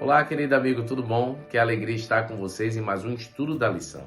Olá, querido amigo, tudo bom? Que alegria estar com vocês em mais um estudo da lição.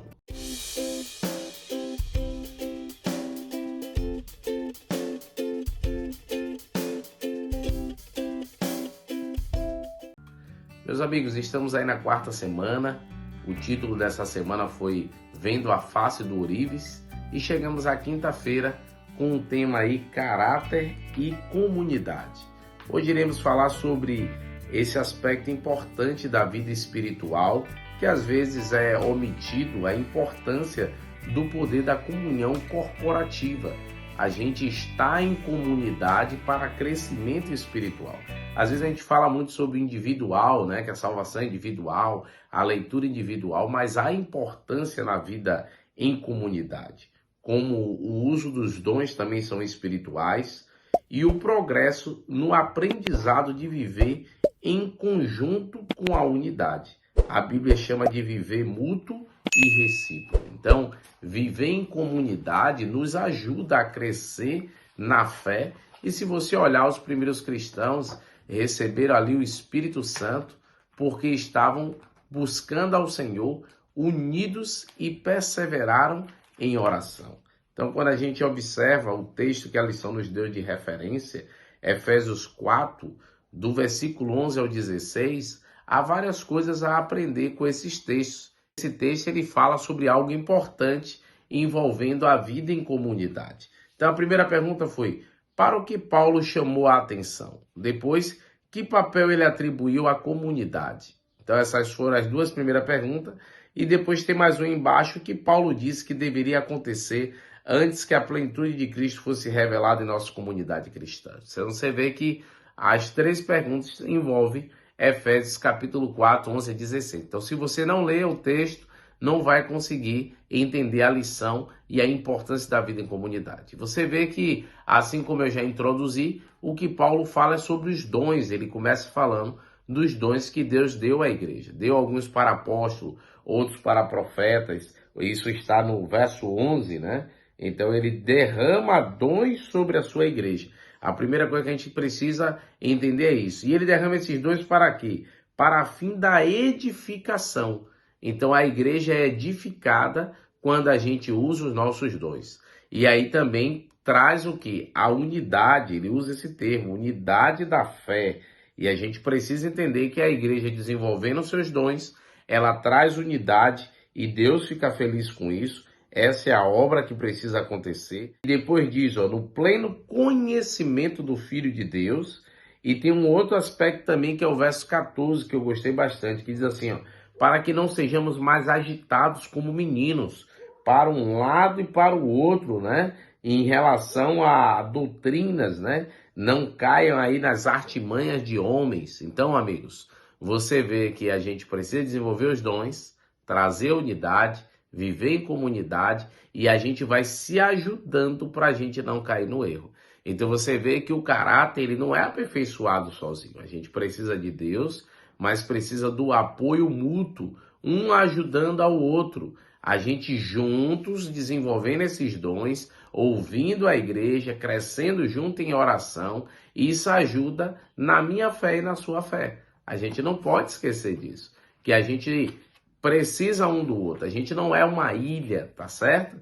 Meus amigos, estamos aí na quarta semana. O título dessa semana foi Vendo a Face do Ourives e chegamos à quinta-feira com um tema aí, caráter e comunidade. Hoje iremos falar sobre esse aspecto importante da vida espiritual, que às vezes é omitido, a importância do poder da comunhão corporativa. A gente está em comunidade para crescimento espiritual. Às vezes a gente fala muito sobre o individual, né? Que a salvação é individual, a leitura individual, mas há importância na vida em comunidade. Como o uso dos dons também são espirituais e o progresso no aprendizado de viver em conjunto com a unidade. A Bíblia chama de viver mútuo e recíproco. Então, viver em comunidade nos ajuda a crescer na fé. E se você olhar, os primeiros cristãos receberam ali o Espírito Santo porque estavam buscando ao Senhor, unidos e perseveraram em oração. Então, quando a gente observa o texto que a lição nos deu de referência, Efésios 4, do versículo 11 ao 16, há várias coisas a aprender com esses textos. Esse texto ele fala sobre algo importante envolvendo a vida em comunidade. Então, a primeira pergunta foi, para o que Paulo chamou a atenção? Depois, que papel ele atribuiu à comunidade? Então, essas foram as duas primeiras perguntas. E depois tem mais um embaixo que Paulo disse que deveria acontecer antes que a plenitude de Cristo fosse revelada em nossa comunidade cristã. Você vê que as três perguntas envolvem Efésios capítulo 4, 11 a 16. Então, se você não lê o texto, não vai conseguir entender a lição e a importância da vida em comunidade. Você vê que, assim como eu já introduzi, o que Paulo fala é sobre os dons. Ele começa falando dos dons que Deus deu à igreja. Deu alguns para apóstolos, outros para profetas. Isso está no verso 11, né? Então, ele derrama dons sobre a sua igreja. A primeira coisa que a gente precisa entender é isso. E ele derrama esses dons para quê? Para a fim da edificação. Então a igreja é edificada quando a gente usa os nossos dons. E aí também traz o quê? A unidade, ele usa esse termo, unidade da fé. E a gente precisa entender que a igreja desenvolvendo seus dons, ela traz unidade e Deus fica feliz com isso. Essa é a obra que precisa acontecer. E depois diz, no pleno conhecimento do Filho de Deus. E tem um outro aspecto também que é o verso 14, que eu gostei bastante, que diz assim, para que não sejamos mais agitados como meninos, para um lado e para o outro, né? Em relação a doutrinas, né? Não caiam aí nas artimanhas de homens. Então, amigos, você vê que a gente precisa desenvolver os dons, trazer unidade, viver em comunidade e a gente vai se ajudando para a gente não cair no erro. Então você vê que o caráter ele não é aperfeiçoado sozinho. A gente precisa de Deus, mas precisa do apoio mútuo, um ajudando ao outro. A gente juntos desenvolvendo esses dons, ouvindo a igreja, crescendo junto em oração. Isso ajuda na minha fé e na sua fé. A gente não pode esquecer disso, que a gente precisa um do outro. A gente não é uma ilha, tá certo?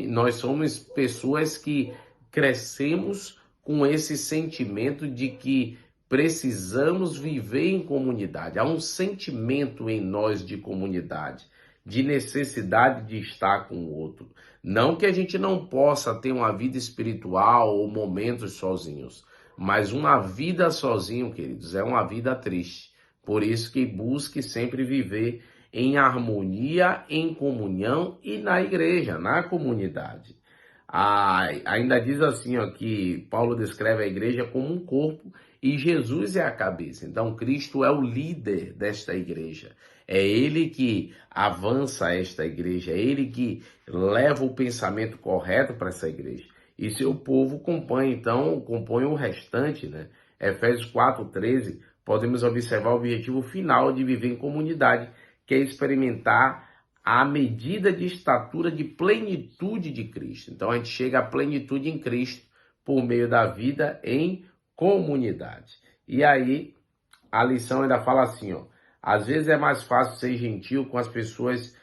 Nós somos pessoas que crescemos com esse sentimento de que precisamos viver em comunidade. Há um sentimento em nós de comunidade, de necessidade de estar com o outro. Não que a gente não possa ter uma vida espiritual ou momentos sozinhos, mas uma vida sozinho, queridos, é uma vida triste. Por isso que busque sempre viver em harmonia, em comunhão e na igreja, na comunidade. Ainda diz assim, que Paulo descreve a igreja como um corpo e Jesus é a cabeça. Então Cristo é o líder desta igreja. É ele que avança esta igreja, é ele que leva o pensamento correto para essa igreja. E seu povo compõe o restante, né? Efésios 4:13, podemos observar o objetivo final de viver em comunidade, que é experimentar a medida de estatura de plenitude de Cristo. Então a gente chega à plenitude em Cristo por meio da vida em comunidade. E aí a lição ainda fala assim, ó. Às vezes é mais fácil ser gentil com as pessoas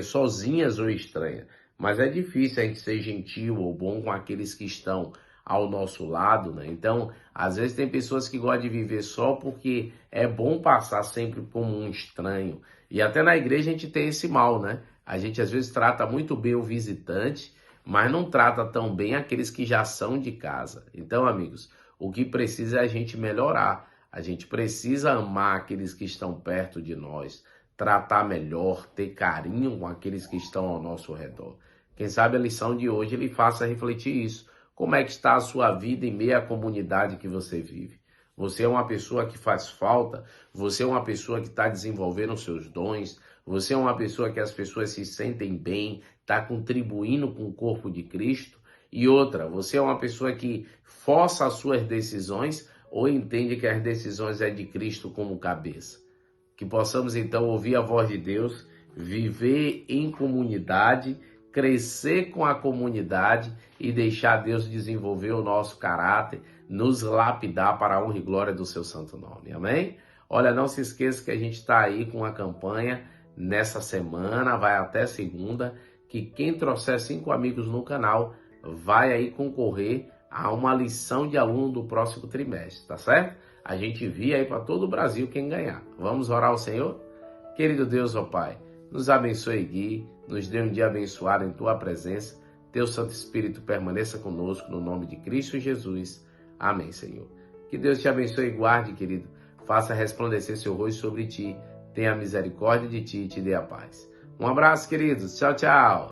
sozinhas ou estranhas, mas é difícil a gente ser gentil ou bom com aqueles que estão ao nosso lado, né? Então, às vezes tem pessoas que gostam de viver só porque é bom passar sempre como um estranho. E até na igreja a gente tem esse mal, né? A gente às vezes trata muito bem o visitante, mas não trata tão bem aqueles que já são de casa. Então, amigos, o que precisa é a gente melhorar. A gente precisa amar aqueles que estão perto de nós, tratar melhor, ter carinho com aqueles que estão ao nosso redor. Quem sabe a lição de hoje ele faça refletir isso. Como é que está a sua vida em meio à comunidade que você vive? Você é uma pessoa que faz falta? Você é uma pessoa que está desenvolvendo os seus dons? Você é uma pessoa que as pessoas se sentem bem, está contribuindo com o corpo de Cristo? E outra, você é uma pessoa que força as suas decisões ou entende que as decisões é de Cristo como cabeça? Que possamos então ouvir a voz de Deus, viver em comunidade, crescer com a comunidade e deixar Deus desenvolver o nosso caráter, nos lapidar para a honra e glória do seu santo nome. Amém? Olha, não se esqueça que a gente está aí com a campanha nessa semana, vai até segunda, que quem trouxer 5 amigos no canal vai aí concorrer a uma lição de aluno do próximo trimestre, tá certo? A gente envia aí para todo o Brasil quem ganhar. Vamos orar ao Senhor? Querido Deus, ó Pai, nos abençoe e guie, nos dê um dia abençoado em Tua presença. Teu Santo Espírito permaneça conosco no nome de Cristo Jesus. Amém, Senhor. Que Deus te abençoe e guarde, querido. Faça resplandecer seu rosto sobre ti. Tenha misericórdia de ti e te dê a paz. Um abraço, queridos. Tchau, tchau.